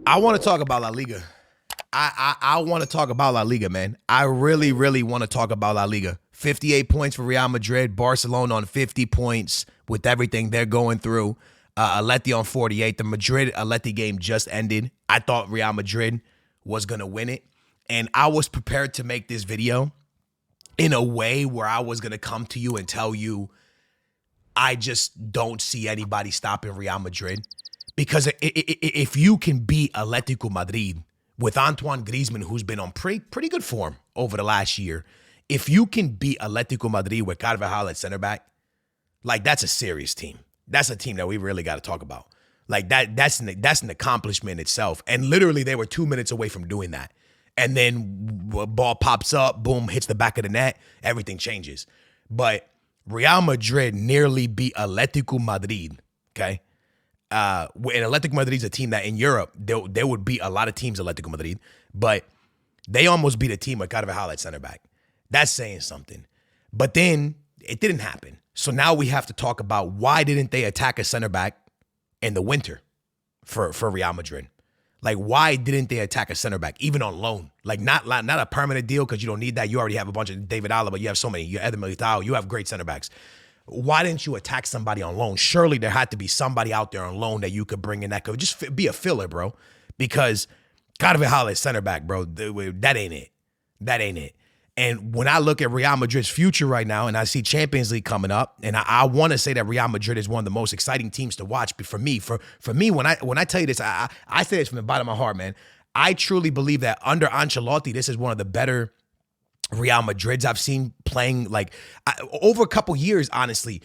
I want to talk about La Liga. I want to talk about La Liga, man. I really, really want to talk about La Liga. 58 points for Real Madrid, Barcelona on 50 points with everything they're going through. Atleti on 48. The Madrid-Atleti game just ended. I thought Real Madrid was going to win it. And I was prepared to make this video in a way where I was going to come to you and tell you I just don't see anybody stopping Real Madrid. Because if you can beat Atletico Madrid with Antoine Griezmann, who's been on pretty good form over the last year, if you can beat Atletico Madrid with Carvajal at center back, like that's a serious team. That's a team that we really got to talk about. Like that's an accomplishment itself. And literally they were 2 minutes away from doing that. And then ball pops up, boom, hits the back of the net, everything changes. But Real Madrid nearly beat Atletico Madrid, okay? And Atletico Madrid is a team that in Europe, they would beat a lot of teams, Atletico Madrid, but they almost beat a team with Carvajal at center back. That's saying something. But then it didn't happen. So now we have to talk about why didn't they attack a center back in the winter for Real Madrid? Like, why didn't they attack a center back, even on loan? Like, not a permanent deal because you don't need that. You already have a bunch of David Alaba. You have so many. You have Eder Militao. You have great center backs. Why didn't you attack somebody on loan? Surely there had to be somebody out there on loan that you could bring in that could just be a filler, bro. Because Carvajal is center back, bro. That ain't it. That ain't it. And when I look at Real Madrid's future right now, and I see Champions League coming up, and I want to say that Real Madrid is one of the most exciting teams to watch. But for me, when I tell you this, I say this from the bottom of my heart, man. I truly believe that under Ancelotti, this is one of the better Real Madrids I've seen playing. Like over a couple years, honestly,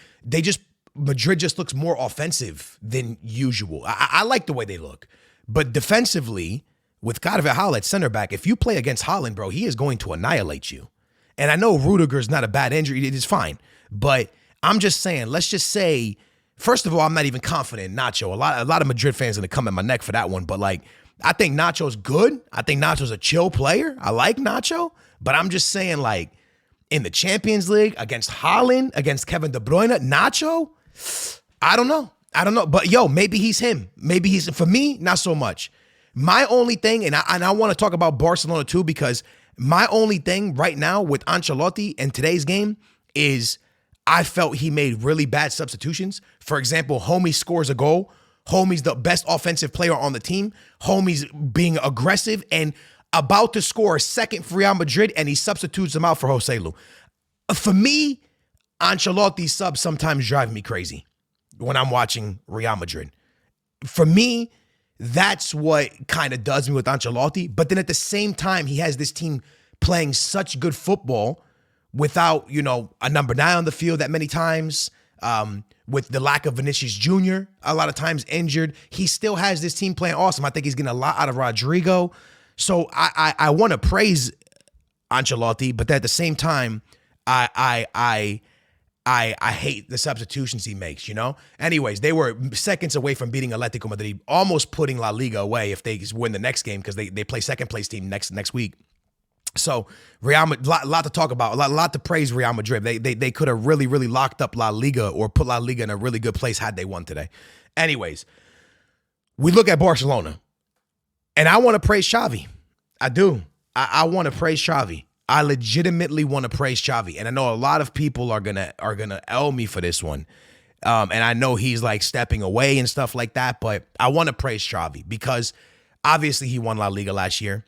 Madrid just looks more offensive than usual. I like the way they look, but defensively, with Carvajal at center back, if you play against Haaland, bro, he is going to annihilate you. And I know Rudiger's not a bad injury. It is fine. But I'm just saying, let's just say, first of all, I'm not even confident in Nacho. A lot of Madrid fans are going to come at my neck for that one. But, like, I think Nacho's good. I think Nacho's a chill player. I like Nacho. But I'm just saying, like, in the Champions League, against Haaland, against Kevin De Bruyne, Nacho, I don't know. But, yo, maybe he's him. For me, not so much. My only thing, and I want to talk about Barcelona too, because my only thing right now with Ancelotti and today's game is I felt he made really bad substitutions. For example, Homie scores a goal. Homie's the best offensive player on the team. Homie's being aggressive and about to score a second for Real Madrid, and he substitutes him out for Joselu. For me, Ancelotti's subs sometimes drive me crazy when I'm watching Real Madrid. For me, that's what kind of does me with Ancelotti. But then at the same time, he has this team playing such good football without, a number 9 on the field that many times, with the lack of Vinicius Jr., a lot of times injured. He still has this team playing awesome. I think he's getting a lot out of Rodrigo. So I want to praise Ancelotti, but at the same time, I hate the substitutions he makes, Anyways, they were seconds away from beating Atletico Madrid, almost putting La Liga away if they win the next game because they play second place team next week. So Real Madrid, lot to talk about, a lot to praise Real Madrid. They could have really, really locked up La Liga or put La Liga in a really good place had they won today. Anyways, we look at Barcelona, and I want to praise Xavi. I do. I want to praise Xavi. I legitimately want to praise Xavi, and I know a lot of people are gonna L me for this one, and I know he's like stepping away and stuff like that. But I want to praise Xavi because obviously he won La Liga last year,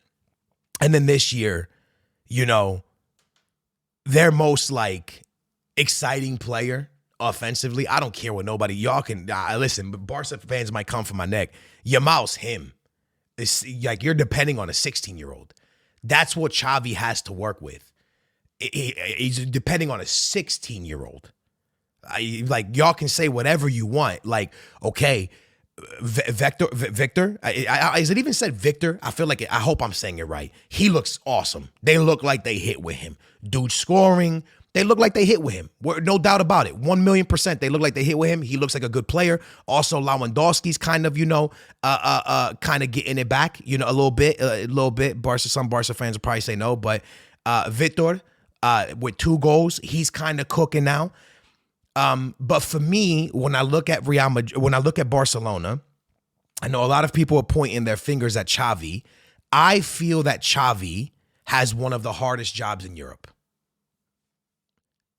and then this year, their most like exciting player offensively. I don't care what nobody y'all can listen, but Barca fans might come for my neck. Yamal's him. It's like you're depending on a 16-year-old. That's what Xavi has to work with. He's depending on a 16-year-old. Like, y'all can say whatever you want. Like, okay, Victor, is it even said Victor? I feel like I hope I'm saying it right. He looks awesome. They look like they hit with him. Dude scoring. They look like they hit with him. No doubt about it. 1,000,000%. They look like they hit with him. He looks like a good player. Also, Lewandowski's kind of, kind of getting it back, a little bit. Some Barca fans will probably say no, but Victor, with 2 goals, he's kind of cooking now. But for me, when I look at Real Madrid, when I look at Barcelona, I know a lot of people are pointing their fingers at Xavi. I feel that Xavi has one of the hardest jobs in Europe.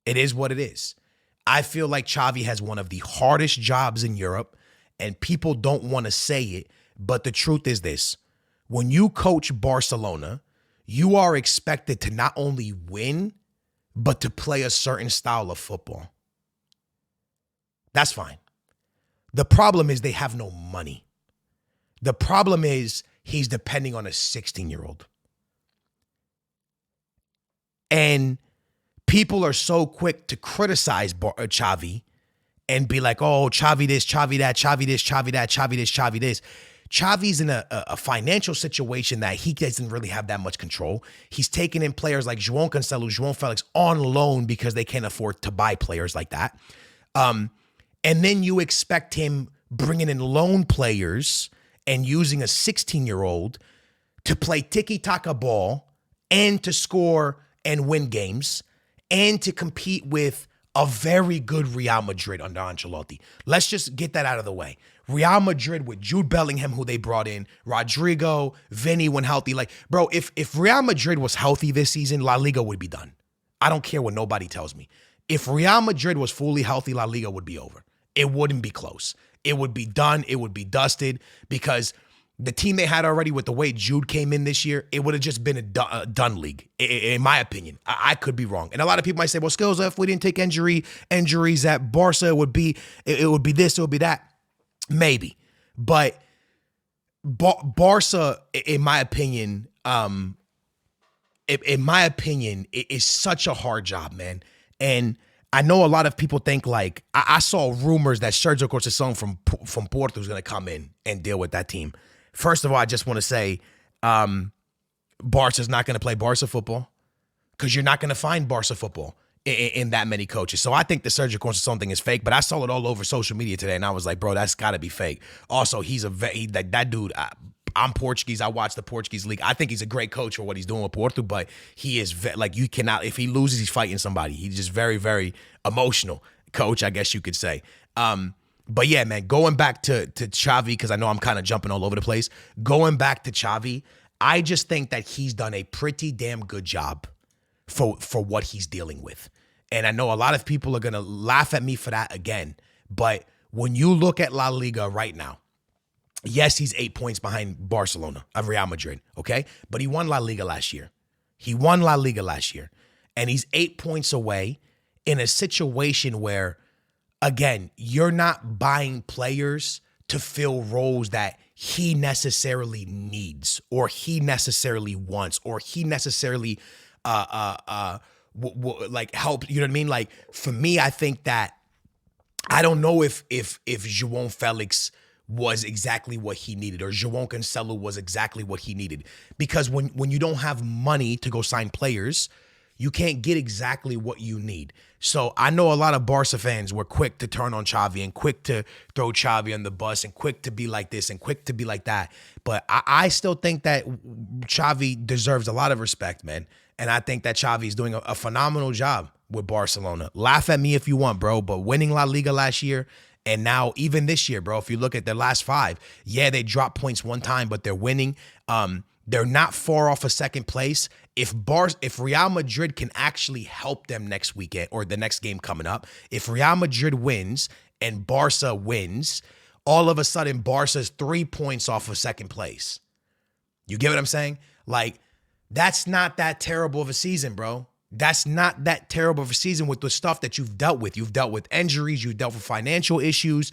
It is what it is. I feel like Xavi has one of the hardest jobs in Europe, and people don't want to say it, but the truth is this. When you coach Barcelona, you are expected to not only win, but to play a certain style of football. That's fine. The problem is they have no money. The problem is he's depending on a 16-year-old. And people are so quick to criticize Xavi and be like, oh, Xavi this, Xavi that, Xavi this, Xavi that, Xavi this, Xavi this. Xavi's in a financial situation that he doesn't really have that much control. He's taking in players like João Cancelo, João Felix on loan because they can't afford to buy players like that. And then you expect him bringing in loan players and using a 16-year-old to play tiki-taka ball and to score and win games and to compete with a very good Real Madrid under Ancelotti. Let's just get that out of the way. Real Madrid with Jude Bellingham, who they brought in, Rodrigo, Vinny when healthy. Like, bro, if Real Madrid was healthy this season, La Liga would be done. I don't care what nobody tells me. If Real Madrid was fully healthy, La Liga would be over. It wouldn't be close. It would be done. It would be dusted because the team they had already with the way Jude came in this year, it would have just been a done league, in my opinion. I could be wrong. And a lot of people might say, well, Skills, if we didn't take injuries at Barca, it would be this, it would be that. Maybe. But Barca, in my opinion, it is such a hard job, man. And I know a lot of people think like, I saw rumors that Sergio Conceição from Porto is going to come in and deal with that team. First of all, I just want to say Barca's not going to play Barca football because you're not going to find Barca football in that many coaches. So I think the Sergio Conceição thing is fake, but I saw it all over social media today, and I was like, bro, that's got to be fake. Also, that dude, I'm Portuguese. I watch the Portuguese league. I think he's a great coach for what he's doing with Porto, but he is you cannot, if he loses, he's fighting somebody. He's just very, very emotional coach, I guess you could say. But yeah, man, going back to Xavi, because I know I'm kind of jumping all over the place. Going back to Xavi, I just think that he's done a pretty damn good job for what he's dealing with. And I know a lot of people are going to laugh at me for that again. But when you look at La Liga right now, yes, he's 8 points behind Barcelona of Real Madrid, okay? But he won La Liga last year. And he's 8 points away in a situation where, again, you're not buying players to fill roles that he necessarily needs or he necessarily wants or he necessarily like help, you know what I mean? Like, for me, I think that I don't know if João Felix was exactly what he needed or João Cancelo was exactly what he needed. Because when you don't have money to go sign players, you can't get exactly what you need. So I know a lot of Barca fans were quick to turn on Xavi and quick to throw Xavi on the bus and quick to be like this and quick to be like that. But I still think that Xavi deserves a lot of respect, man. And I think that Xavi is doing a phenomenal job with Barcelona. Laugh at me if you want, bro, but winning La Liga last year and now even this year, bro, if you look at their last five, yeah, they dropped points one time, but they're winning. They're not far off of second place. If Real Madrid can actually help them next weekend or the next game coming up, if Real Madrid wins and Barca wins, all of a sudden Barca's 3 points off of second place. You get what I'm saying? Like, that's not that terrible of a season, bro. That's not that terrible of a season with the stuff that you've dealt with. You've dealt with injuries. You've dealt with financial issues.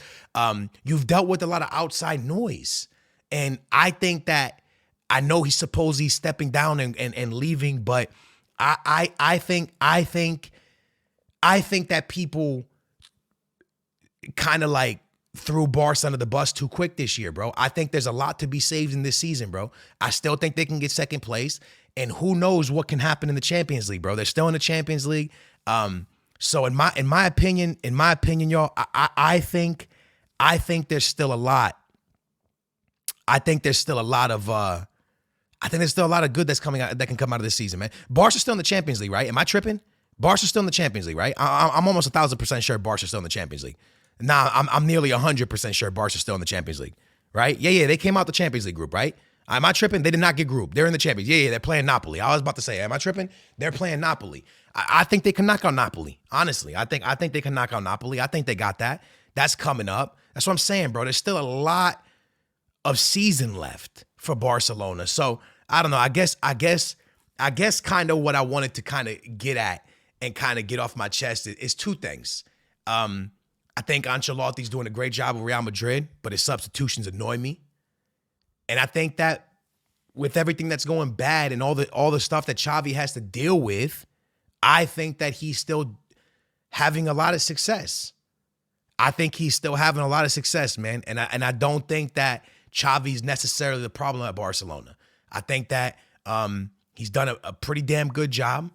You've dealt with a lot of outside noise. And I think that, I know he's supposedly stepping down and leaving, but I think that people kind of like threw Barca under the bus too quick this year, bro. I think there's a lot to be saved in this season, bro. I still think they can get second place. And who knows what can happen in the Champions League, bro. They're still in the Champions League. So in my opinion, y'all, I think there's still a lot. I think there's still a lot of good that's coming out that can come out of this season, man. Barca's still in the Champions League, right? Am I tripping? Barca's still in the Champions League, right? I'm almost 1,000% sure Barca's still in the Champions League. Nah, I'm nearly 100% sure Barca's still in the Champions League. right? Yeah, they came out the Champions League group, right? Am I tripping? They did not get group. They're in the Champions. Yeah, they're playing Napoli. I was about to say, am I tripping? They're playing Napoli. I think they can knock out Napoli. Honestly, I think they can knock out Napoli. I think they got that. That's coming up. That's what I'm saying, bro. There's still a lot of season left for Barcelona. So I don't know. I guess kind of what I wanted to kind of get at and kind of get off my chest is two things. I think Ancelotti's doing a great job with Real Madrid, but his substitutions annoy me. And I think that with everything that's going bad and all the stuff that Xavi has to deal with, I think that he's still having a lot of success. I think he's still having a lot of success, man. And I don't think that Xavi's necessarily the problem at Barcelona. I think that he's done a pretty damn good job.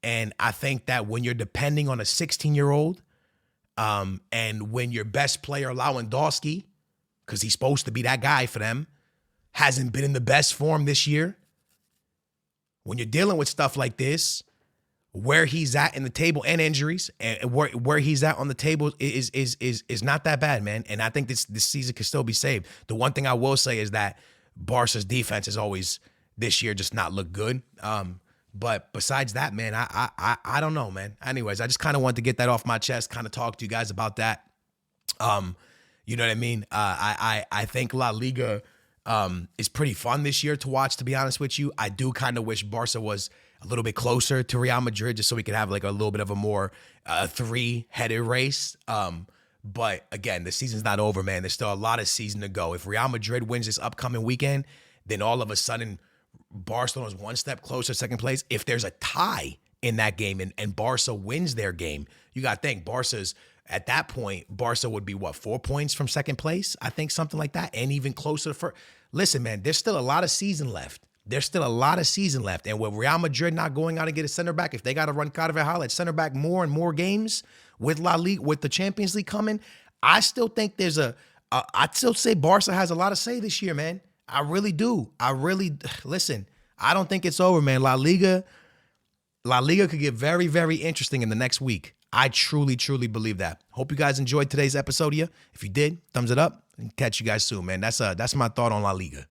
And I think that when you're depending on a 16-year-old, and when your best player, Lewandowski, because he's supposed to be that guy for them, hasn't been in the best form this year, when you're dealing with stuff like this, where he's at in the table and injuries, and where he's at on the table is not that bad, man. And I think this season can still be saved. The one thing I will say is that Barca's defense has always this year just not looked good. But besides that, man, I don't know, man. Anyways, I just kind of wanted to get that off my chest, kind of talk to you guys about that. You know what I mean? I think La Liga is pretty fun this year to watch, to be honest with you. I do kind of wish Barca was a little bit closer to Real Madrid just so we could have like a little bit of a more three-headed race. But again, the season's not over, man. There's still a lot of season to go. If Real Madrid wins this upcoming weekend, then all of a sudden Barcelona's one step closer to second place. If there's a tie in that game and Barca wins their game, you got to think Barca's at that point, Barca would be 4 points from second place? I think something like that, and even closer to first. Listen, man, there's still a lot of season left. There's still a lot of season left. And with Real Madrid not going out and get a center back, if they got to run Carvajal at center back more and more games with La Liga, with the Champions League coming, I still think I'd still say Barca has a lot to say this year, man. I really do. Listen, I don't think it's over, man. La Liga could get very, very interesting in the next week. I truly, truly believe that. Hope you guys enjoyed today's episode here. If you did, thumbs it up and catch you guys soon, man. That's my thought on La Liga.